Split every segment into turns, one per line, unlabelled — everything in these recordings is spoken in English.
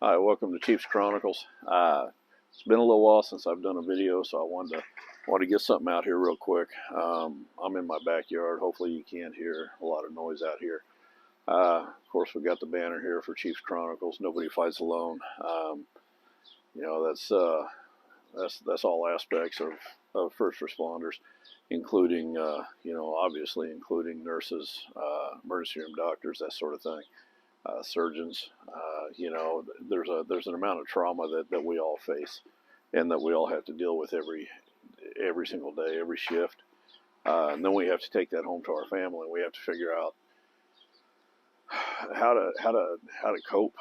Hi, welcome to Chiefs Chronicles. It's been a little while since I've done a video, so I wanted to get something out here real quick. I'm in my backyard. Hopefully, you can't hear a lot of noise out here. Of course, we've got the banner here for Chiefs Chronicles. Nobody fights alone. You know, that's all aspects of first responders, including obviously including nurses, emergency room doctors, that sort of thing. Surgeons. There's an amount of trauma that we all face, and that we all have to deal with every single day, every shift. And then we have to take that home to our family, and we have to figure out how to cope,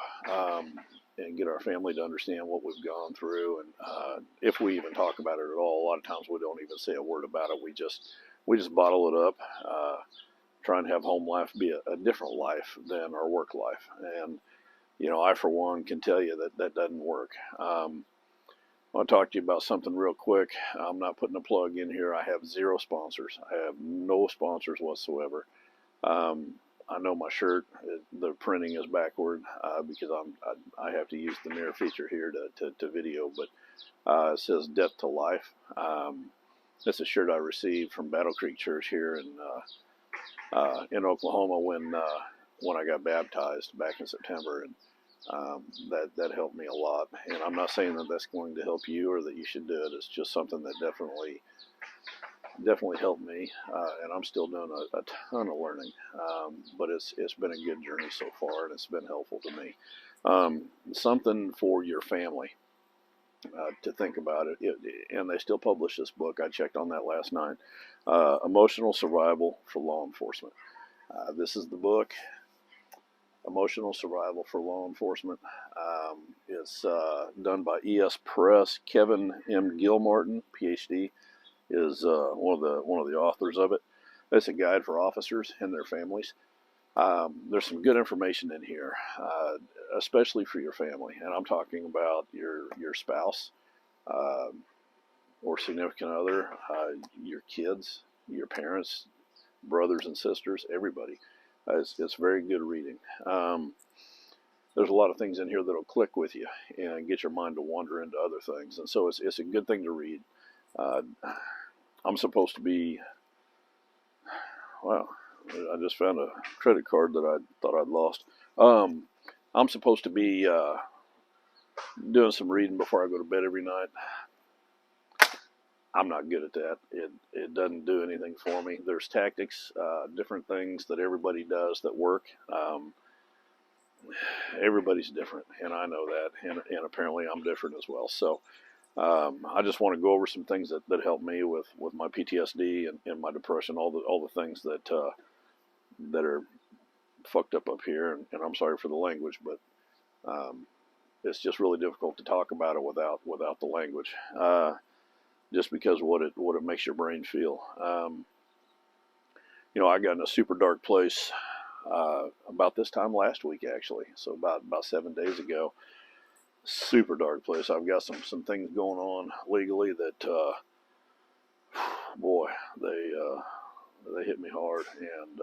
and get our family to understand what we've gone through, and if we even talk about it at all. A lot of times we don't even say a word about it. We just bottle it up. Try and have home life be a different life than our work life. And I, for one, can tell you that doesn't work. I want to talk to you about something real quick. I'm not putting a plug in here. I have zero sponsors. I have no sponsors whatsoever. I know my shirt, the printing is backward, because I have to use the mirror feature here to video, but it says Death to Life. It's a shirt I received from Battle Creek Church here in Oklahoma when I got baptized back in September, and that helped me a lot. And I'm not saying that that's going to help you or that you should do it. It's just something that definitely helped me, and I'm still doing a ton of learning. But it's been a good journey so far, and it's been helpful to me. Something for your family to think about it. And they still publish this book. I checked on that last night. Emotional Survival for Law Enforcement. This is the book, Emotional Survival for Law Enforcement. It's done by ES Press. Kevin M. Gilmartin, PhD, is one of the authors of it. It's a guide for officers and their families. There's some good information in here, especially for your family, and I'm talking about your spouse, or significant other, your kids, your parents, brothers and sisters, everybody. It's very good reading. There's a lot of things in here that'll click with you and get your mind to wander into other things, and so it's a good thing to read. I'm supposed to be, well, I just found a credit card that I thought I'd lost. I'm supposed to be doing some reading before I go to bed every night. I'm not good at that. It doesn't do anything for me. There's tactics, different things that everybody does that work. Everybody's different, and I know that, and apparently I'm different as well. So I just want to go over some things that help me with my PTSD and my depression, all the things that are fucked up here. And I'm sorry for the language, but it's just really difficult to talk about it without the language. Just because what it makes your brain feel. I got in a super dark place about this time last week, actually. So about 7 days ago. Super dark place. I've got some things going on legally that, boy, they hit me hard, and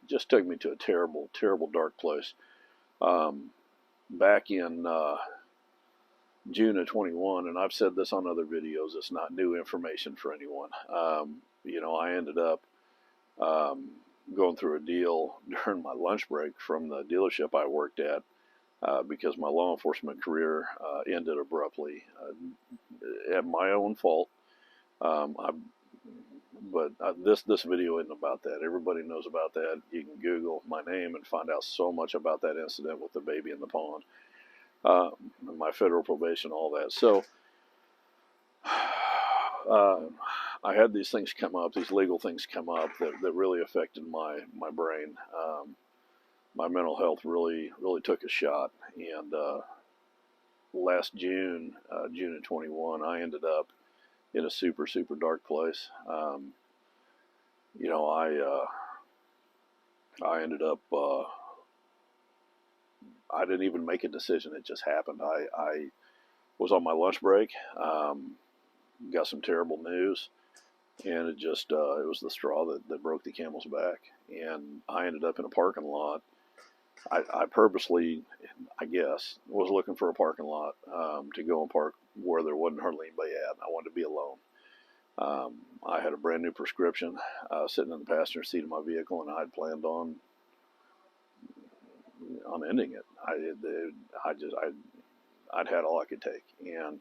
just took me to a terrible dark place. Back in June of 21, and I've said this on other videos, it's not new information for anyone. I ended up going through a deal during my lunch break from the dealership I worked at, because my law enforcement career ended abruptly, at my own fault. But this video isn't about that. Everybody knows about that. You can Google my name and find out so much about that incident with the baby in the pond, my federal probation, all that. So I had these things come up, these legal things come up that really affected my brain. My mental health really took a shot. And last June, June of 21, I ended up in a super dark place. I ended up, I didn't even make a decision. It just happened. I was on my lunch break, got some terrible news, and it was the straw that broke the camel's back. And I ended up in a parking lot I purposely, I guess, was looking for a parking lot to go and park where there wasn't hardly anybody at. I wanted to be alone. I had a brand new prescription sitting in the passenger seat of my vehicle, and I had planned on ending it. I'd had all I could take, and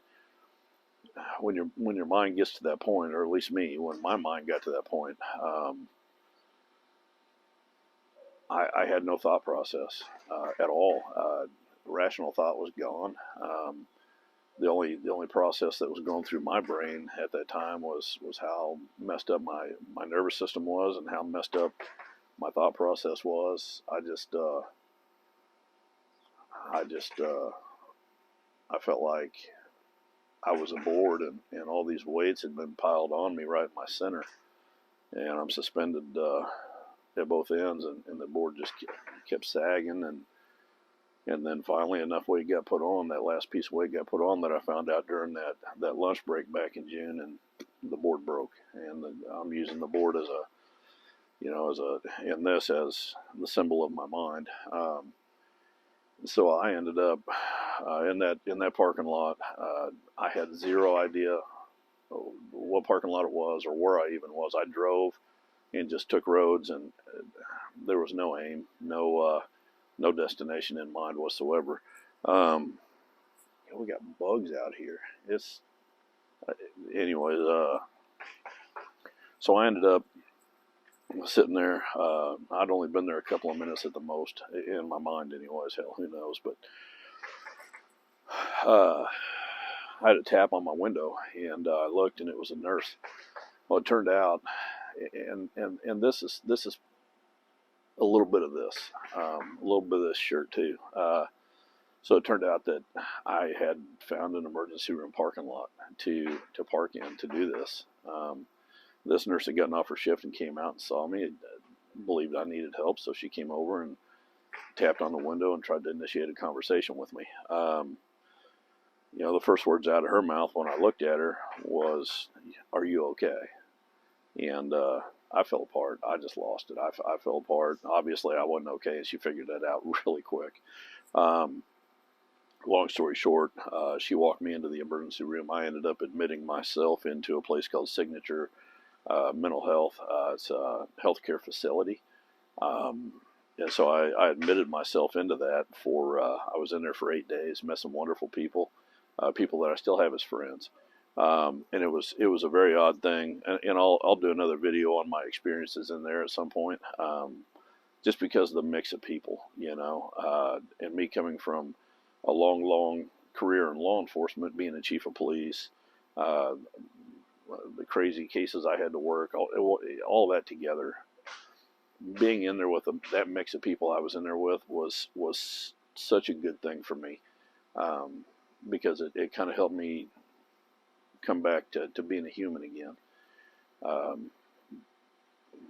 when your mind gets to that point, or at least me, when my mind got to that point, I had no thought process at all. Rational thought was gone. The only process that was going through my brain at that time was how messed up my nervous system was and how messed up my thought process was. I felt like I was aboard, and all these weights had been piled on me right in my center, and I'm suspended at both ends, and the board just kept sagging, and then finally enough weight got put on, that last piece of weight got put on, that I found out during that lunch break back in June, and the board broke, and I'm using the board as as the symbol of my mind. So I ended up in that parking lot. I had zero idea what parking lot it was or where I even was. I drove and just took roads, and there was no aim, no destination in mind whatsoever. We got bugs out here. It's anyways. So I ended up sitting there. I'd only been there a couple of minutes at the most, in my mind, anyways. Hell, who knows? But I had a tap on my window, and I looked, and it was a nurse. Well, it turned out, and this is a little bit of this, a little bit of this shirt too. So it turned out that I had found an emergency room parking lot to park in to do this. This nurse had gotten off her shift and came out and saw me, believed I needed help, so she came over and tapped on the window and tried to initiate a conversation with me. The first words out of her mouth when I looked at her was, "Are you okay?" And I fell apart. I just lost it. I fell apart. Obviously, I wasn't okay, and she figured that out really quick. Long story short, she walked me into the emergency room. I ended up admitting myself into a place called Signature Mental Health. It's a healthcare facility. And so I admitted myself into that I was in there for 8 days, met some wonderful people, people that I still have as friends. And it was a very odd thing. And I'll do another video on my experiences in there at some point, just because of the mix of people, and me coming from a long career in law enforcement, being a chief of police, the crazy cases I had to work, all that together, being in there with that mix of people I was in there with was such a good thing for me, because it kind of helped me come back to being a human again.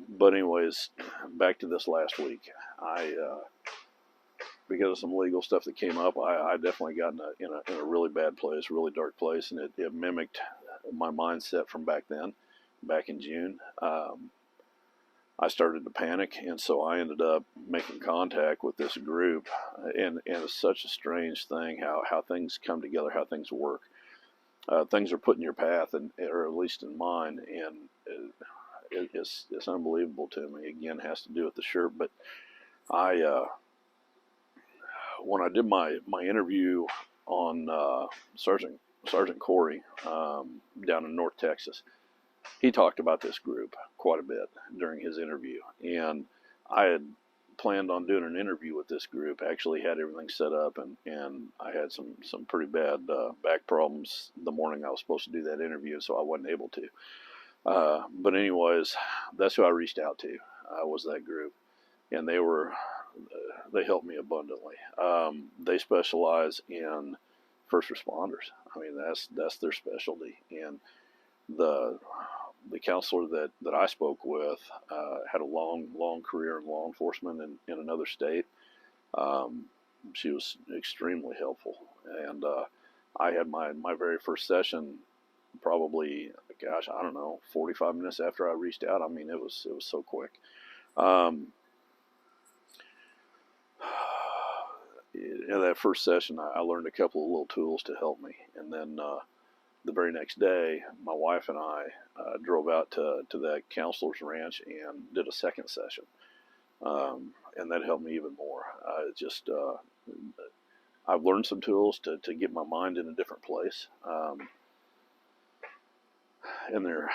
But anyways, back to this last week. Because of some legal stuff that came up, I definitely got in a really bad place, really dark place, and it mimicked my mindset from back then, back in June. I started to panic, and so I ended up making contact with this group, and it's such a strange thing how things come together, how things work. Things are put in your path, or at least in mine, and it's unbelievable to me. Again, has to do with the shirt, but when I did my interview on Sergeant Corey down in North Texas, he talked about this group quite a bit during his interview, and I had planned on doing an interview with this group. Actually had everything set up, and I had some pretty bad back problems the morning I was supposed to do that interview, so I wasn't able to. But anyways, that's who I reached out to, was that group, and they helped me abundantly. They specialize in first responders. I mean, that's their specialty. And the counselor that I spoke with had a long career in law enforcement in another state. She was extremely helpful, and I had my very first session probably, gosh, I don't know, 45 minutes after I reached out. I mean, it was so quick. in that first session, I learned a couple of little tools to help me. And then the very next day, my wife and I drove out to that counselor's ranch and did a second session. And that helped me even more. I've learned some tools to get my mind in a different place. And they're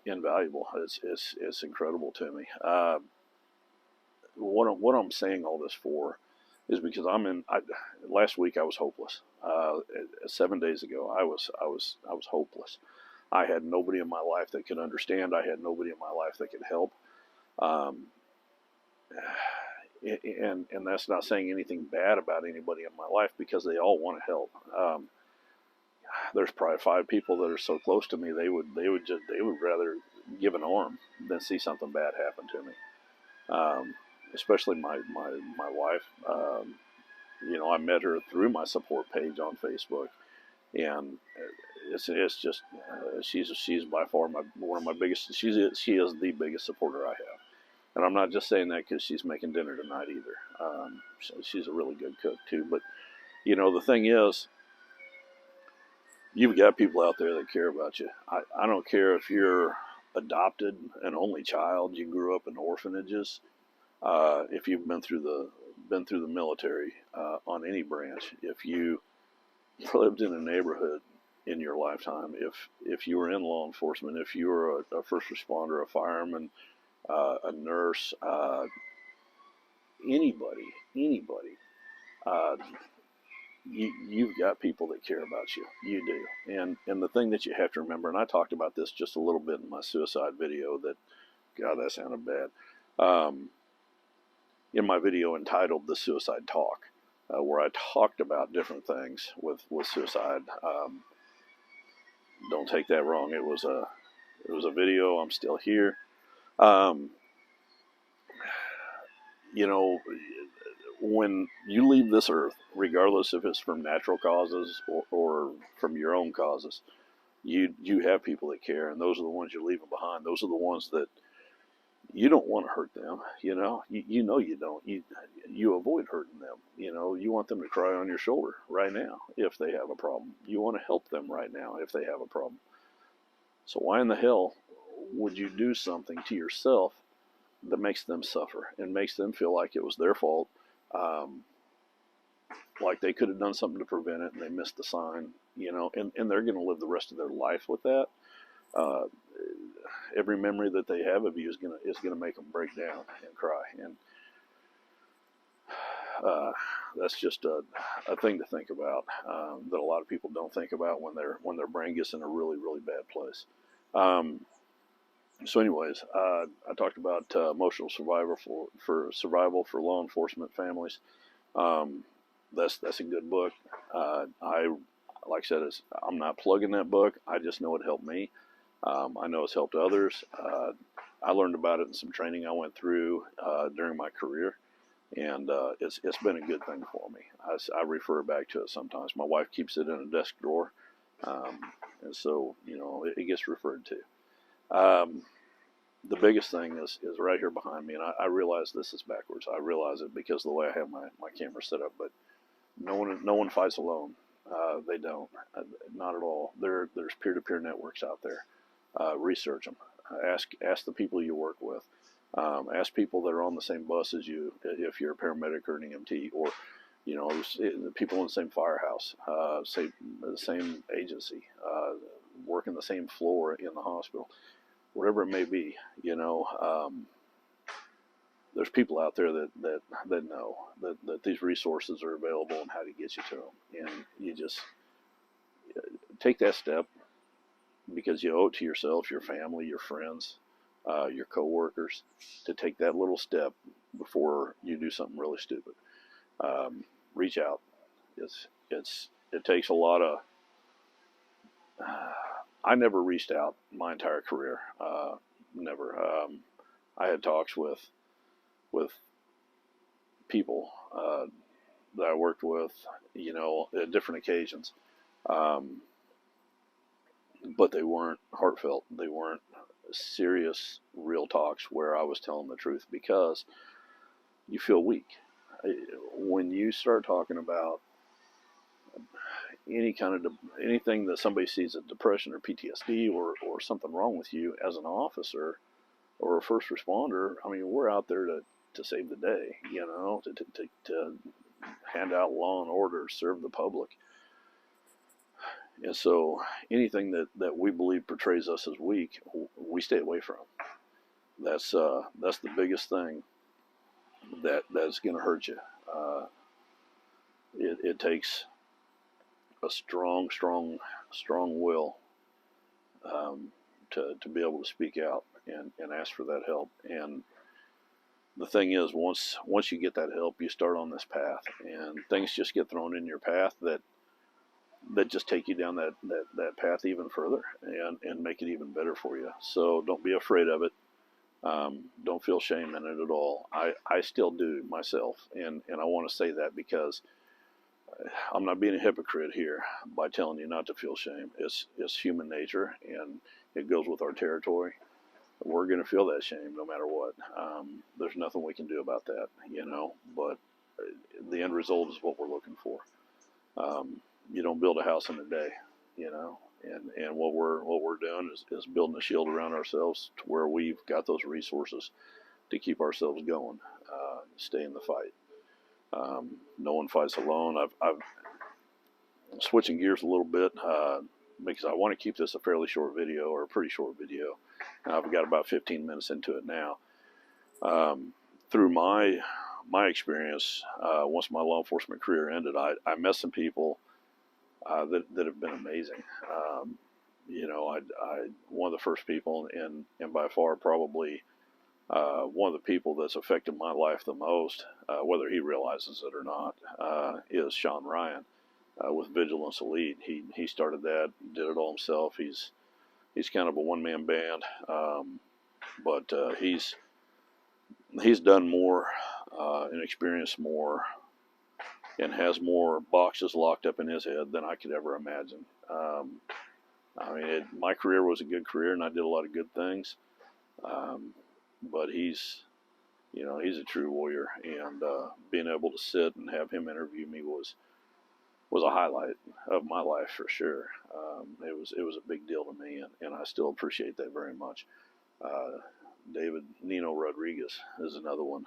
invaluable. It's incredible to me. What I'm saying all this for is because last week I was hopeless. 7 days ago I was hopeless. I had nobody in my life that could understand. I had nobody in my life that could help. Um, and that's not saying anything bad about anybody in my life, because they all want to help. There's probably 5 people that are so close to me, they would rather give an arm than see something bad happen to me. Especially my wife. I met her through my support page on Facebook, and it's just she's by far one of my biggest. She is the biggest supporter I have, and I'm not just saying that because she's making dinner tonight either. She's a really good cook too. But the thing is, you've got people out there that care about you. I don't care if you're adopted, an only child, you grew up in orphanages, if you've been through the military on any branch, if you lived in a neighborhood in your lifetime, if you were in law enforcement, if you were a first responder, a fireman, a nurse, anybody, uh, you've got people that care about you. You do. And the thing that you have to remember, and I talked about this just a little bit in my suicide video, God, that sounded bad. In my video entitled "The Suicide Talk," where I talked about different things with suicide. Don't take that wrong. It was a video. I'm still here. Um, when you leave this earth, regardless if it's from natural causes or from your own causes, you have people that care, and those are the ones you're leaving behind. Those are the ones that you don't want to hurt them. You don't. You avoid hurting them. You want them to cry on your shoulder right now if they have a problem. You want to help them right now if they have a problem. So why in the hell would you do something to yourself that makes them suffer and makes them feel like it was their fault, like they could have done something to prevent it and they missed the sign, and they're going to live the rest of their life with that. Every memory that they have of you is gonna make them break down and cry, and that's just a thing to think about, that a lot of people don't think about when their brain gets in a really, really bad place. So anyways, I talked about emotional survival for law enforcement families. That's a good book. Like I said, I'm not plugging that book. I just know it helped me. I know it's helped others. I learned about it in some training I went through during my career, and it's been a good thing for me. I refer back to it sometimes. My wife keeps it in a desk drawer, and so it gets referred to. The biggest thing is right here behind me, and I realize this is backwards. I realize it because of the way I have my camera set up, but no one fights alone. They don't, not at all. There's peer-to-peer networks out there. Research them. Ask the people you work with. Ask people that are on the same bus as you, if you're a paramedic or an EMT, or people in the same firehouse, say the same agency, working the same floor in the hospital, whatever it may be. There's people out there that know that these resources are available and how to get you to them, and you just take that step, because you owe it to yourself, your family, your friends, your coworkers, to take that little step before you do something really stupid. Reach out. It takes a lot of. I never reached out my entire career. Never. I had talks with people that I worked with, at different occasions. But they weren't heartfelt. They weren't serious, real talks where I was telling the truth, because you feel weak. when you start talking about any kind of anything that somebody sees as depression or PTSD or something wrong with you as an officer or a first responder, I mean, we're out there to save the day, to hand out law and order, serve the public. And so anything that we believe portrays us as weak, we stay away from. That's the biggest thing that's going to hurt you. It takes a strong will to be able to speak out and ask for that help. And the thing is, once you get that help, you start on this path, and things just get thrown in your path that just take you down that path even further and make it even better for you. So don't be afraid of it. Don't feel shame in it at all. I still do myself, and I want to say that because I'm not being a hypocrite here by telling you not to feel shame. It's human nature, and it goes with our territory. We're going to feel that shame no matter what. There's nothing we can do about that, but the end result is what we're looking for. You don't build a house in a day, and what we're doing is building a shield around ourselves to where we've got those resources to keep ourselves going, stay in the fight. No one fights alone. I'm switching gears a little bit because I want to keep this a fairly short video, or a pretty short video. I've got about 15 minutes into it now. Through my experience, once my law enforcement career ended, I met some people that have been amazing. I one of the first people, and by far probably one of the people that's affected my life the most, whether he realizes it or not, is Sean Ryan with Vigilance Elite. He started that, did it all himself. He's kind of a one-man band, but he's done more and experienced more and has more boxes locked up in his head than I could ever imagine. My career was a good career, and I did a lot of good things. But he's a true warrior, and being able to sit and have him interview me was a highlight of my life for sure. It was a big deal to me, and I still appreciate that very much. David Nino Rodriguez is another one.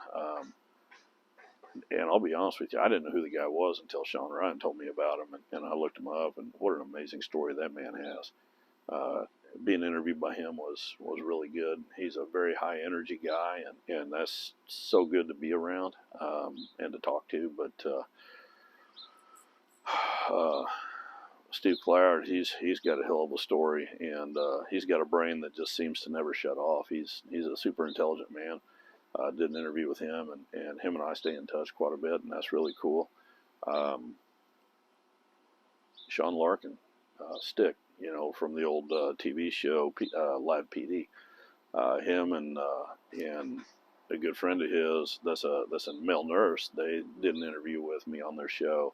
And I'll be honest with you, I didn't know who the guy was until Sean Ryan told me about him, and I looked him up, and what an amazing story that man has. Being interviewed by him was really good. He's a very high energy guy, and that's so good to be around and to talk to. But Steve Cloud, he's got a hell of a story, and he's got a brain that just seems to never shut off. He's a super intelligent man. Did an interview with him, and him and I stay in touch quite a bit, and that's really cool. Sean Larkin, Stick, from the old TV show Live PD. Him and a good friend of his, that's a male nurse. They did an interview with me on their show,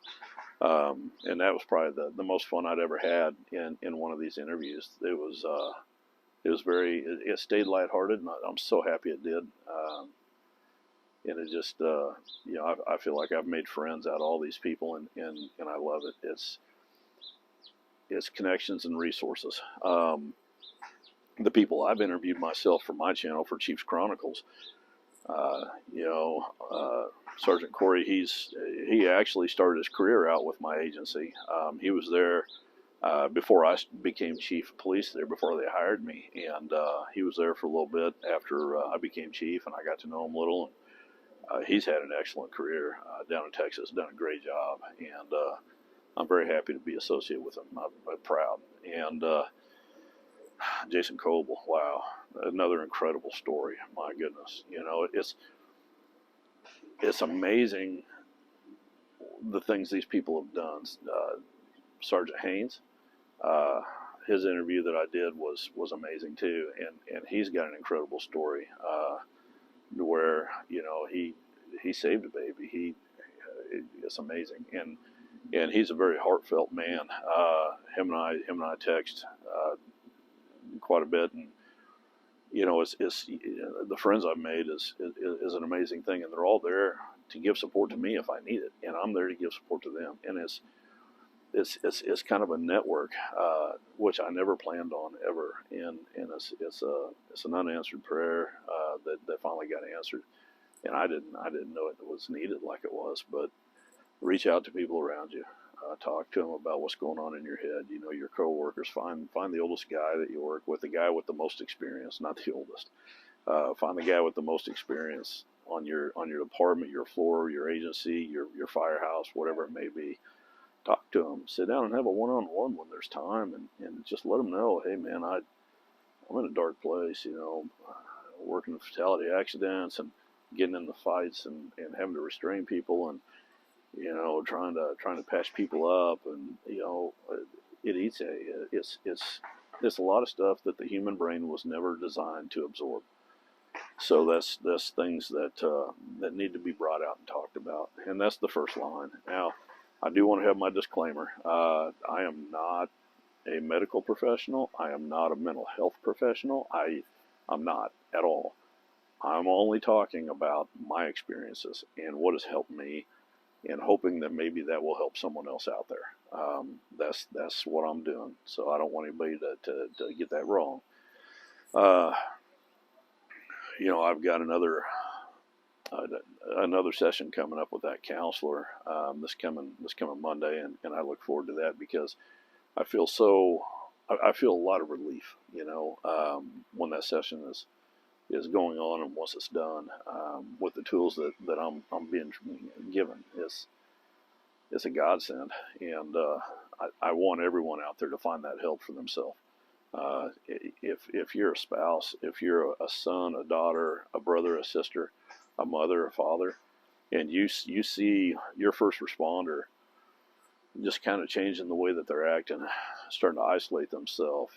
and that was probably the most fun I'd ever had in one of these interviews. It was it stayed lighthearted, and I'm so happy it did. And it just, I feel like I've made friends out of all these people, and I love it. It's connections and resources. The people I've interviewed myself for my channel, for Chiefs Chronicles, Sergeant Corey, he actually started his career out with my agency. He was there before I became chief of police there, before they hired me, and he was there for a little bit after I became chief, and I got to know him a little. And he's had an excellent career down in Texas, done a great job, and I'm very happy to be associated with him. I'm proud. And Jason Coble, wow, another incredible story. My goodness, it's amazing the things these people have done. Sergeant Haynes, his interview that I did was amazing too, and he's got an incredible story where he saved a baby. It's amazing, and he's a very heartfelt man. Him and I text quite a bit, and it's the friends I've made is an amazing thing, and they're all there to give support to me if I need it, and I'm there to give support to them. And it's kind of a network, which I never planned on ever. And it's an unanswered prayer that finally got answered. And I didn't know it was needed like it was. But reach out to people around you. Talk to them about what's going on in your head. You know, your coworkers. Find the oldest guy that you work with, the guy with the most experience, not the oldest. Find the guy with the most experience on your department, your floor, your agency, your firehouse, whatever it may be. Talk to them. Sit down and have a one-on-one when there's time, and just let them know, hey man, I'm in a dark place. You know, working fatality accidents and getting in the fights and having to restrain people and you know trying to patch people up and you know it eats a it's a lot of stuff that the human brain was never designed to absorb. So that's things that need to be brought out and talked about, and that's the first line. Now, I do want to have my disclaimer. I am not a medical professional. I am not a mental health professional. I'm not at all. I'm only talking about my experiences and what has helped me, and hoping that maybe that will help someone else out there. That's what I'm doing. So I don't want anybody to get that wrong. Uh, you know, I've got another session coming up with that counselor this coming Monday, and I look forward to that because I feel I feel a lot of relief, you know, when that session is going on and once it's done with the tools that I'm being given. It's a godsend, and I want everyone out there to find that help for themselves. If you're a spouse, if you're a son, a daughter, a brother, a sister, a mother, a father, and you see your first responder just kind of changing the way that they're acting, starting to isolate themselves,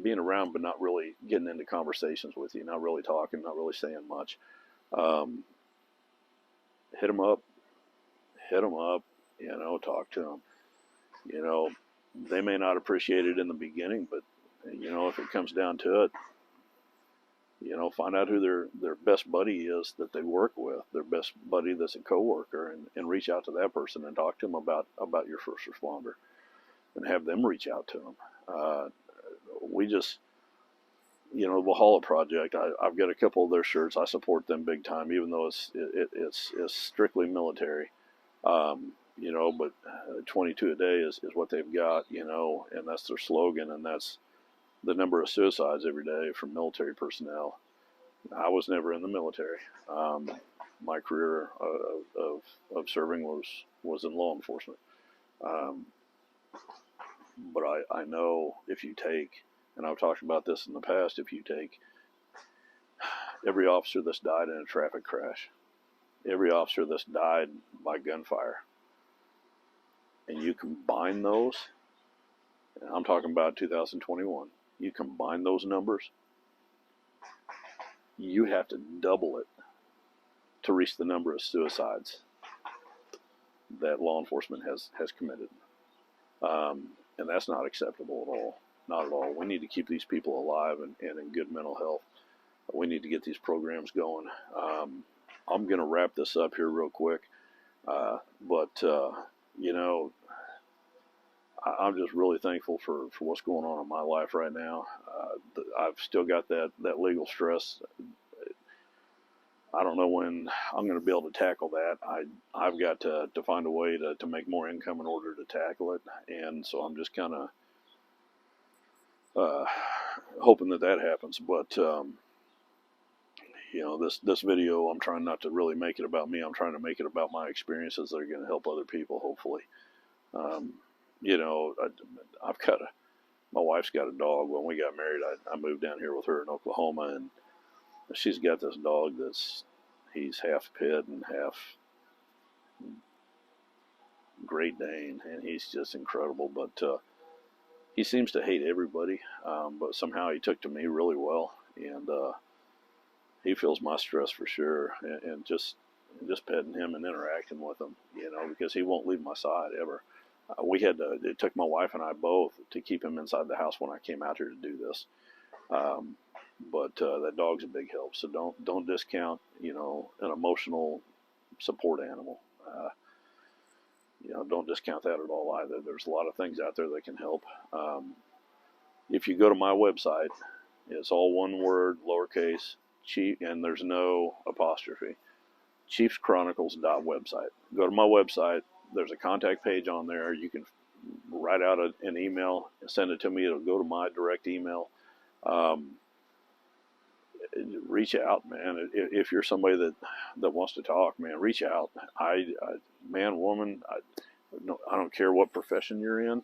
being around but not really getting into conversations with you, not really talking, not really saying much, hit them up, you know, talk to them. You know, they may not appreciate it in the beginning, but you know, if it comes down to it, you know, find out who their best buddy is that they work with, their best buddy that's a coworker, and reach out to that person and talk to them about your first responder, and have them reach out to them. We just, you know, the Valhalla Project. I've got a couple of their shirts. I support them big time, even though it's strictly military. You know, but 22 a day is what they've got. You know, and that's their slogan, and that's the number of suicides every day from military personnel. I was never in the military. My career of serving was in law enforcement. But I know if you take, and I've talked about this in the past, if you take every officer that's died in a traffic crash, every officer that's died by gunfire, and you combine those, and I'm talking about 2021, you combine those numbers, you have to double it to reach the number of suicides that law enforcement has committed. And that's not acceptable at all. Not at all. We need to keep these people alive and in good mental health. We need to get these programs going. I'm going to wrap this up here real quick. But you know, I'm just really thankful for what's going on in my life right now. I've still got that legal stress. I don't know when I'm going to be able to tackle that. I've got to find a way to make more income in order to tackle it, and so I'm just kind of hoping that happens. But you know, this video, I'm trying not to really make it about me. I'm trying to make it about my experiences that are going to help other people, hopefully. You know, my wife's got a dog. When we got married, I moved down here with her in Oklahoma, and she's got this dog he's half pit and half Great Dane, and he's just incredible. But he seems to hate everybody, but somehow he took to me really well, and he feels my stress for sure. And just petting him and interacting with him, you know, because he won't leave my side ever. It took my wife and I both to keep him inside the house when I came out here to do this. But that dog's a big help. So don't discount, you know, an emotional support animal. Don't discount that at all either. There's a lot of things out there that can help. If you go to my website, it's all one word, lowercase, Chief, and there's no apostrophe. ChiefsChronicles.website. Go to my website. There's a contact page on there. You can write out an email and send it to me. It'll go to my direct email. Reach out, man. If you're somebody that wants to talk, man, reach out. Man, woman, I don't care what profession you're in.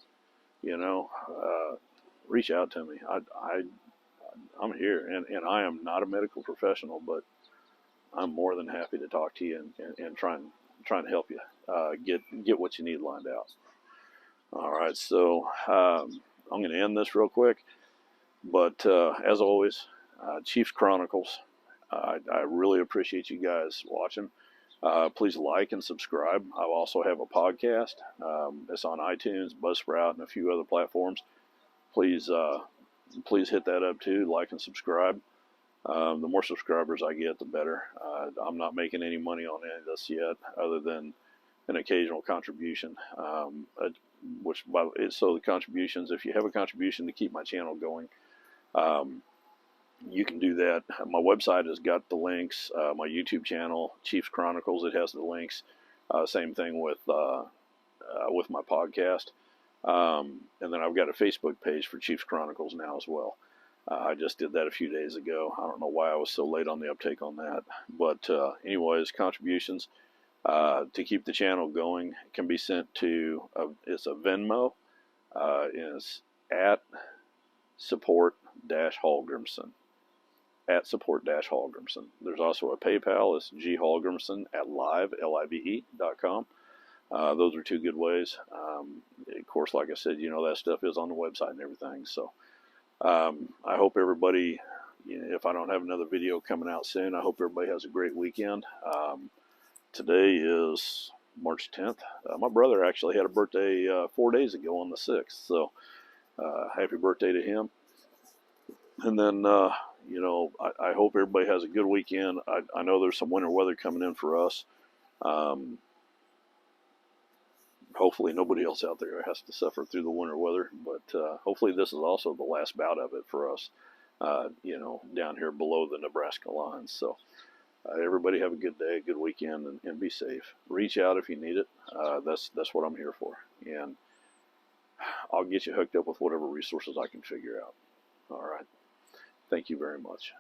Reach out to me. I'm here, and I am not a medical professional, but I'm more than happy to talk to you and trying to help you get what you need lined out. All right, so I'm going to end this real quick, but as always, Chiefs Chronicles. I really appreciate you guys watching. Please like and subscribe. I also have a podcast. It's on iTunes, Buzzsprout, and a few other platforms. Please hit that up too. Like and subscribe. The more subscribers I get, the better. I'm not making any money on any of this yet, other than an occasional contribution. So the contributions, if you have a contribution to keep my channel going, you can do that. My website has got the links. My YouTube channel, Chiefs Chronicles, it has the links. Same thing with my podcast. And then I've got a Facebook page for Chiefs Chronicles now as well. I just did that a few days ago. I don't know why I was so late on the uptake on that. But anyways, contributions to keep the channel going can be sent to, it's a Venmo. It's at support-Hallgrimson. At support-Hallgrimson. There's also a PayPal. It's ghallgrimson@live.com. Those are two good ways. Of course, like I said, that stuff is on the website and everything. So I hope everybody, if I don't have another video coming out soon, I hope everybody has a great weekend. Today is March 10th. My brother actually had a birthday 4 days ago on the 6th. So happy birthday to him. And then, I hope everybody has a good weekend. I know there's some winter weather coming in for us. Hopefully nobody else out there has to suffer through the winter weather, but hopefully this is also the last bout of it for us, down here below the Nebraska lines. So everybody have a good day, a good weekend, and be safe. Reach out if you need it. That's what I'm here for. And I'll get you hooked up with whatever resources I can figure out. All right. Thank you very much.